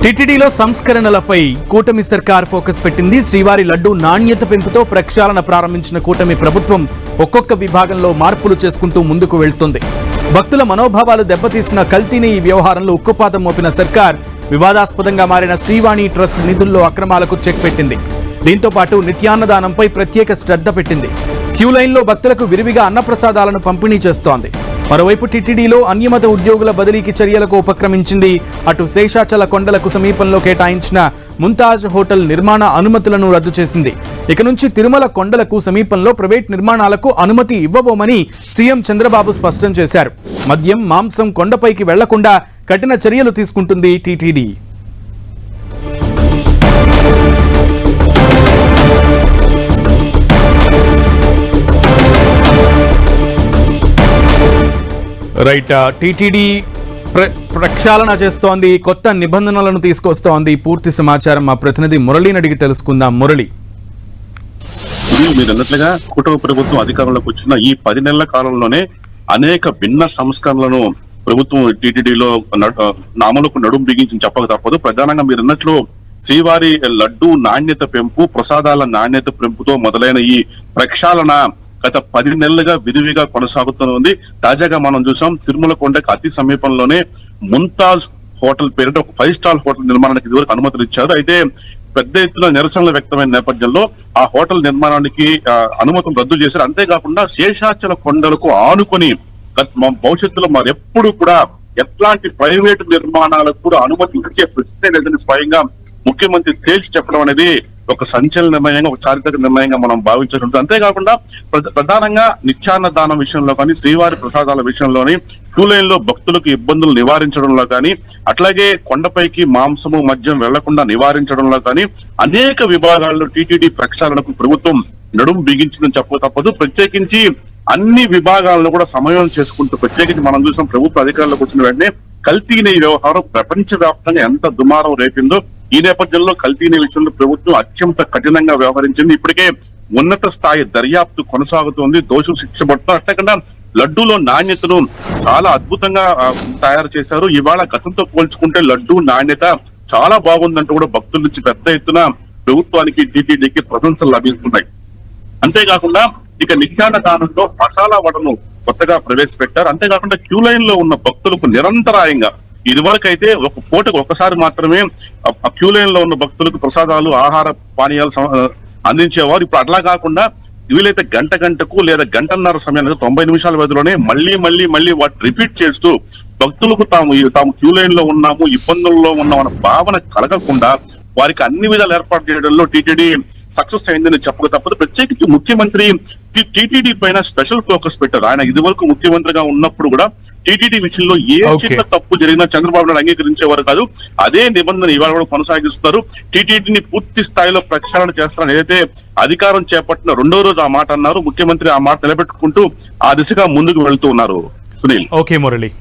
టీటీడీలో సంస్కరణలపై కూటమి సర్కార్ ఫోకస్ పెట్టింది. శ్రీవారి లడ్డు నాణ్యత పెంపుతో ప్రక్షాళన ప్రారంభించిన కూటమి ప్రభుత్వం ఒక్కొక్క విభాగంలో మార్పులు చేసుకుంటూ ముందుకు వెళ్తుంది. భక్తుల మనోభావాలు దెబ్బతీసిన కల్తీని ఈ వ్యవహారంలో ఉక్కుపాదం మోపిన సర్కార్ వివాదాస్పదంగా మారిన శ్రీవాణి ట్రస్ట్ నిధుల్లో అక్రమాలకు చెక్ పెట్టింది. దీంతో పాటు నిత్యాన్నదానంపై ప్రత్యేక శ్రద్ధ పెట్టింది. క్యూ లైన్లో భక్తులకు విరివిగా అన్నప్రసాదాలను పంపిణీ చేస్తోంది. మరోవైపు టీటీడీలో అన్యమత ఉద్యోగుల బదిలీకి చర్యలకు ఉపక్రమించింది. అటు శేషాచల కొండలకు సమీపంలో కేటాయించిన ముంతాజ్ హోటల్ నిర్మాణ అనుమతులను రద్దు చేసింది. ఇక నుంచి తిరుమల కొండలకు సమీపంలో ప్రైవేట్ నిర్మాణాలకు అనుమతి ఇవ్వబోమని సీఎం చంద్రబాబు స్పష్టం చేశారు. మద్యం, మాంసం కొండపైకి వెళ్లకుండా కఠిన చర్యలు తీసుకుంటుంది టీటీడీ. రైట్, టీటీడీ ప్రక్షాళన చేస్తోంది, కొత్త నిబంధనలను తీసుకొస్తోంది. పూర్తి సమాచారం మా ప్రతినిధి మురళిని అడిగి తెలుసుకుందాం. మురళి, మీరు అన్నట్లుగా కుటుంబ ప్రభుత్వం అధికారంలోకి వచ్చిన ఈ 10 నెలల కాలంలోనే అనేక భిన్న సంస్కరణలను ప్రభుత్వం టీటీడీలో అమలుకు నడుము బిగించి చెప్పక తప్పదు. ప్రధానంగా మీరు అన్నట్లు శ్రీవారి లడ్డు నాణ్యత పెంపు, ప్రసాదాల నాణ్యత పెంపుతో మొదలైన ఈ ప్రక్షాళన గత 10 నెలలుగా విరివిగా కొనసాగుతుంది. తాజాగా మనం చూసాం, తిరుమల కొండకు అతి సమీపంలోనే ముంతాజ్ హోటల్ పేరిట ఒక 5 స్టార్ హోటల్ నిర్మాణానికి ఇదివరకు అనుమతులు ఇచ్చారు. అయితే పెద్ద ఎత్తున నిరసనలు వ్యక్తమైన నేపథ్యంలో ఆ హోటల్ నిర్మాణానికి అనుమతులు రద్దు చేశారు. అంతేకాకుండా శేషాచల కొండలకు ఆనుకొని భవిష్యత్తులో మరెప్పుడు కూడా ఎట్లాంటి ప్రైవేటు నిర్మాణాలకు కూడా అనుమతి ఇచ్చే ప్రశ్నే లేదని స్వయంగా ముఖ్యమంత్రి తేల్చి చెప్పడం అనేది ఒక సంచలన నిర్ణయంగా, ఒక చారిత్రక నిర్ణయంగా మనం భావించాల్సి ఉంటుంది. అంతేకాకుండా ప్రధానంగా నిత్యాన్నదానం విషయంలో కానీ, శ్రీవారి ప్రసాదాల విషయంలోని క్యూ లైన్ లో భక్తులకు ఇబ్బందులు నివారించడంలో కానీ, అట్లాగే కొండపైకి మాంసము, మద్యం వెళ్లకుండా నివారించడంలో కానీ అనేక విభాగాల్లో టీటీడీ ప్రక్షాళనకు ప్రభుత్వం నడుము బిగించిందని చెప్పక తప్పదు. ప్రత్యేకించి అన్ని విభాగాలను కూడా సమయం చేసుకుంటూ, ప్రత్యేకించి మనం చూసాం ప్రభుత్వ అధికారులకు వచ్చిన వెంటనే కల్తీని వ్యవహారం ప్రపంచ వ్యాప్తంగా ఎంత దుమారం రేపిందో. ఈ నేపథ్యంలో కల్తీని విషయంలో ప్రభుత్వం అత్యంత కఠినంగా వ్యవహరించింది. ఇప్పటికే ఉన్నత స్థాయి దర్యాప్తు కొనసాగుతోంది, దోషులు శిక్ష పడుతున్నారు. అట్లకుండా లడ్డూలో నాణ్యతను చాలా అద్భుతంగా తయారు చేశారు. ఇవాళ గతంతో పోల్చుకుంటే లడ్డూ నాణ్యత చాలా బాగుందంటూ కూడా భక్తుల నుంచి పెద్ద ఎత్తున ప్రభుత్వానికి, టీటీడీకి ప్రశంసలు లభిస్తున్నాయి. అంతేకాకుండా ఇక నిత్యాన్నదానంలో మసాలా వడను కొత్తగా ప్రవేశపెట్టారు. అంతేకాకుండా క్యూ లైన్ లో ఉన్న భక్తులకు నిరంతరాయంగా, ఇదివరకైతే ఒక పూటకు ఒకసారి మాత్రమే క్యూ లైన్ లో ఉన్న భక్తులకు ప్రసాదాలు, ఆహార పానీయాలు అందించేవారు. ఇప్పుడు అట్లా కాకుండా వీలైతే గంటకు లేదా గంటన్నర సమయానికి 90 నిమిషాల వ్యవధిలోనే మళ్ళీ వాటి రిపీట్ చేస్తూ భక్తులకు తాము క్యూ లైన్ లో ఉన్నాము, ఇబ్బందుల్లో ఉన్నామన్న భావన కలగకుండా వారికి అన్ని విధాలు ఏర్పాటు చేయడంలో టీటీడీ సక్సెస్ అయిందని చెప్పక తప్పదు. ప్రత్యేకించి ముఖ్యమంత్రి టీటీడీ పైన స్పెషల్ ఫోకస్ పెట్టారు. ఆయన ఇదివరకు ముఖ్యమంత్రిగా ఉన్నప్పుడు కూడా టీటీడీ విషయంలో ఏ చిన్న తప్పు జరిగినా చంద్రబాబు నాయుడు అంగీకరించేవారు కాదు. అదే నిబంధన ఇవాళ కూడా కొనసాగిస్తున్నారు. టీటీడీని పూర్తి స్థాయిలో ప్రక్షాళన చేస్తారని ఏదైతే అధికారం చేపట్టిన 2వ రోజు ఆ మాట అన్నారు. ముఖ్యమంత్రి ఆ మాట నిలబెట్టుకుంటూ ఆ దిశగా ముందుకు వెళ్తూ ఉన్నారు. సునీల్. ఓకే మురళి.